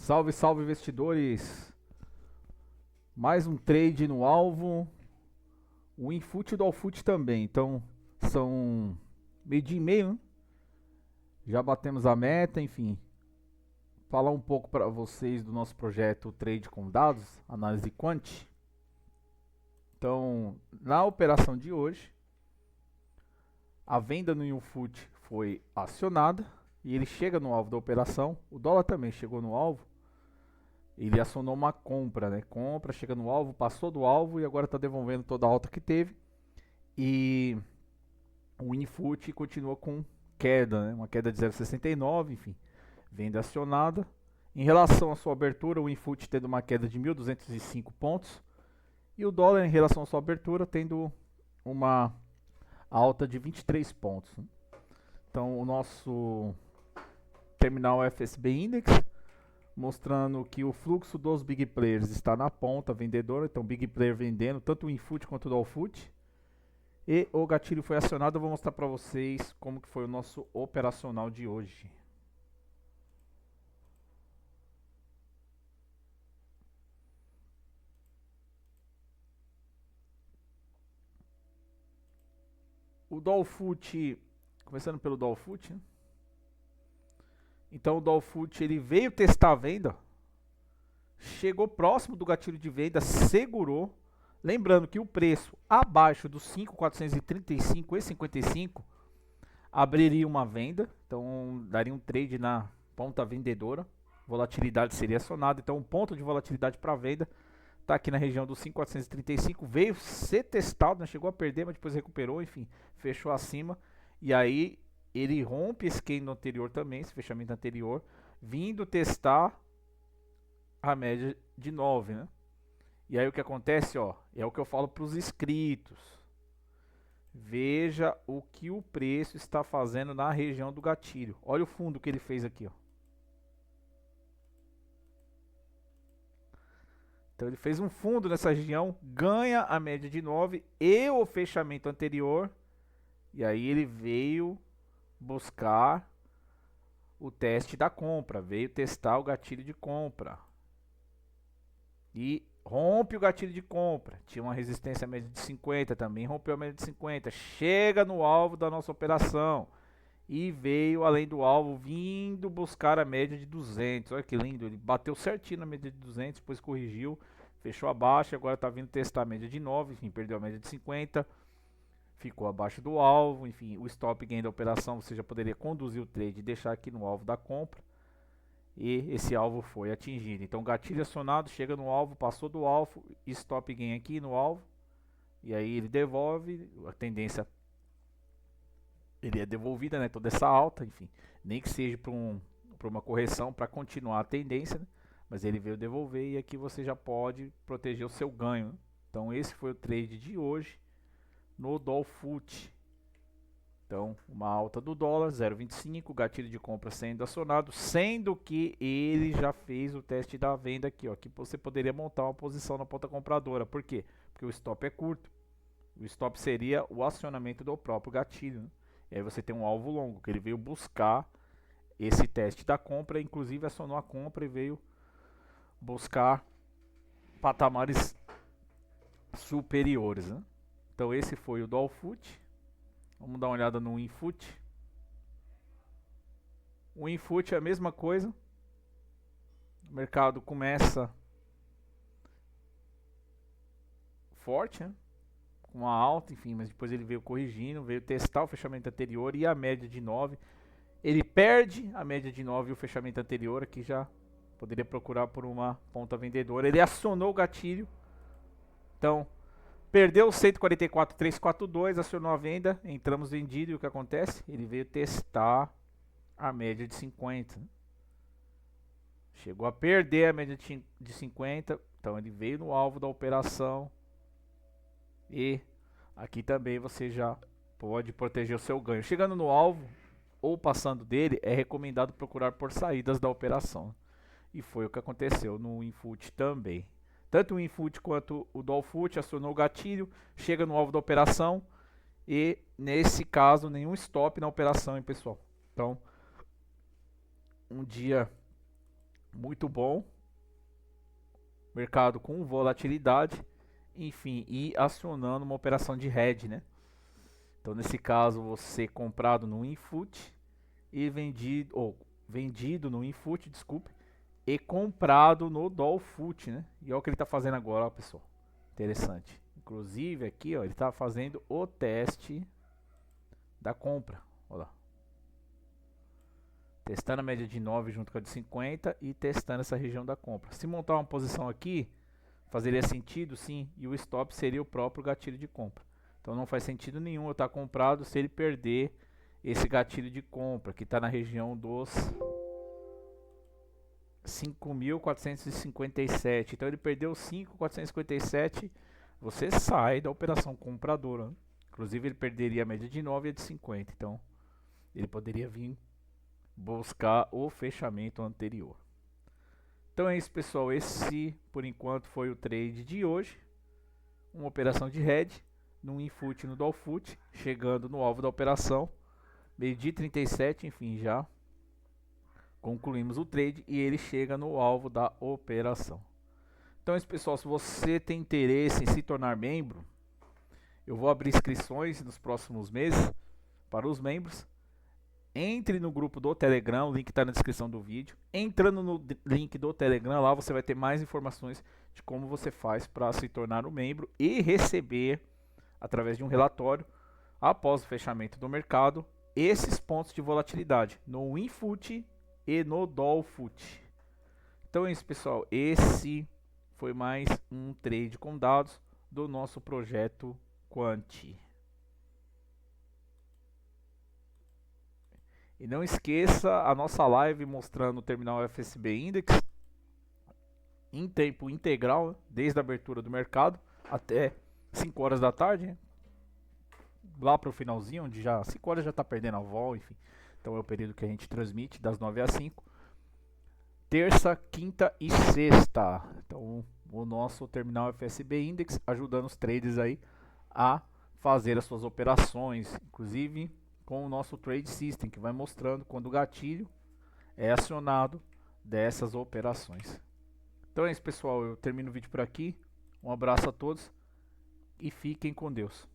Salve, salve investidores! Mais um trade no alvo. O Infut e o Dolfut também. Então são meio dia e meio, né? Já batemos a meta, enfim. Falar um pouco para vocês do nosso projeto Trade com Dados, análise quant. Então, na operação de hoje, a venda no Infut foi acionada e ele chega no alvo da operação. O dólar também chegou no alvo. Ele acionou uma compra, né? Compra, chega no alvo, passou do alvo e agora está devolvendo toda a alta que teve. E o Infut continua com queda, né? Uma queda de 0,69, enfim, venda acionada. Em relação à sua abertura, o Infut tendo uma queda de 1.205 pontos e o dólar em relação à sua abertura tendo uma alta de 23 pontos. Então o nosso terminal FSB Index mostrando que o fluxo dos big players está na ponta vendedora, então big player vendendo tanto o Infut quanto o Dolfut. E o gatilho foi acionado, eu vou mostrar para vocês como que foi o nosso operacional de hoje. O Dolfut, começando pelo Dolfut, né? Então o Dolfut ele veio testar a venda, chegou próximo do gatilho de venda, segurou. Lembrando que o preço abaixo dos 5.435 e 55 abriria uma venda, então daria um trade na ponta vendedora, volatilidade seria acionada, então o ponto de volatilidade para venda está aqui na região dos 5.435, veio ser testado, né? Chegou a perder, mas depois recuperou, enfim, fechou acima, e aí ele rompe esse candle anterior também, esse fechamento anterior, vindo testar a média de 9, né? E aí o que acontece, ó, é o que eu falo para os inscritos. Veja o que o preço está fazendo na região do gatilho. Olha o fundo que ele fez aqui, ó. Então ele fez um fundo nessa região, ganha a média de 9 e o fechamento anterior. E aí ele veio buscar o teste da compra, veio testar o gatilho de compra. E rompe o gatilho de compra, tinha uma resistência média de 50, também rompeu a média de 50, chega no alvo da nossa operação e veio além do alvo, vindo buscar a média de 200, olha que lindo, ele bateu certinho na média de 200, depois corrigiu, fechou abaixo, agora está vindo testar a média de 9, enfim, perdeu a média de 50, ficou abaixo do alvo, enfim, o stop gain da operação você já poderia conduzir o trade e deixar aqui no alvo da compra. E esse alvo foi atingido. Então gatilho acionado, chega no alvo, passou do alvo, stop gain aqui no alvo. E aí ele devolve, a tendência ele é devolvida, né, toda essa alta, enfim. Nem que seja para uma correção, para continuar a tendência, né, mas ele veio devolver e aqui você já pode proteger o seu ganho, né? Então esse foi o trade de hoje no Dolfut. Então, uma alta do dólar, 0,25, gatilho de compra sendo acionado, sendo que ele já fez o teste da venda aqui, ó, que você poderia montar uma posição na ponta compradora. Por quê? Porque o stop é curto. O stop seria o acionamento do próprio gatilho, né? E aí você tem um alvo longo, que ele veio buscar esse teste da compra, inclusive acionou a compra e veio buscar patamares superiores, né? Então esse foi o Dolfut. Vamos dar uma olhada no Infut. O Infut é a mesma coisa. O mercado começa forte, né? Com uma alta, enfim, mas depois ele veio corrigindo, veio testar o fechamento anterior e a média de 9. Ele perde a média de 9 e o fechamento anterior, aqui já poderia procurar por uma ponta vendedora. Ele acionou o gatilho. Então, perdeu o 144.342, acionou a venda, entramos vendido e o que acontece? Ele veio testar a média de 50. Chegou a perder a média de 50, então ele veio no alvo da operação. E aqui também você já pode proteger o seu ganho. Chegando no alvo ou passando dele, é recomendado procurar por saídas da operação. E foi o que aconteceu no Infut também. Tanto o Infut quanto o Dolfut acionou o gatilho, chega no alvo da operação e nesse caso nenhum stop na operação, hein, pessoal. Então, um dia muito bom, mercado com volatilidade, enfim, e acionando uma operação de hedge, né? Então nesse caso você comprado no Infut e vendido no Infut, desculpe, e comprado no Dolfut, né? E olha o que ele está fazendo agora, ó, pessoal. Interessante. Inclusive aqui, ó, ele está fazendo o teste da compra. Olha lá. Testando a média de 9 junto com a de 50 e testando essa região da compra. Se montar uma posição aqui, fazeria sentido sim, e o stop seria o próprio gatilho de compra. Então não faz sentido nenhum eu estar comprado se ele perder esse gatilho de compra, que está na região dos 5.457. Então ele perdeu 5.457, você sai da operação compradora, né? Inclusive ele perderia a média de 9 e a de 50. Então ele poderia vir buscar o fechamento anterior. Então é isso, pessoal. Esse por enquanto foi o trade de hoje. Uma operação de hedge no Infut e no Dolfut, chegando no alvo da operação, meio-dia 37, enfim, já concluímos o trade e ele chega no alvo da operação. Então é isso, pessoal. Se você tem interesse em se tornar membro, eu vou abrir inscrições nos próximos meses para os membros. Entre no grupo do Telegram, o link está na descrição do vídeo. Entrando no link do Telegram, lá você vai ter mais informações de como você faz para se tornar um membro e receber, através de um relatório, após o fechamento do mercado, esses pontos de volatilidade no Infut e no Dolfut. Então é isso, pessoal. Esse foi mais um trade com dados do nosso projeto Quanti. E não esqueça a nossa live mostrando o terminal FSB Index em tempo integral, desde a abertura do mercado até 5 horas da tarde, lá para o finalzinho, onde já 5 horas já está perdendo a vol, enfim. Então é o período que a gente transmite, das 9 às 5. Terça, quinta e sexta. Então o nosso terminal FSB Index ajudando os traders aí a fazer as suas operações, inclusive com o nosso Trade System, que vai mostrando quando o gatilho é acionado dessas operações. Então é isso, pessoal. Eu termino o vídeo por aqui. Um abraço a todos e fiquem com Deus.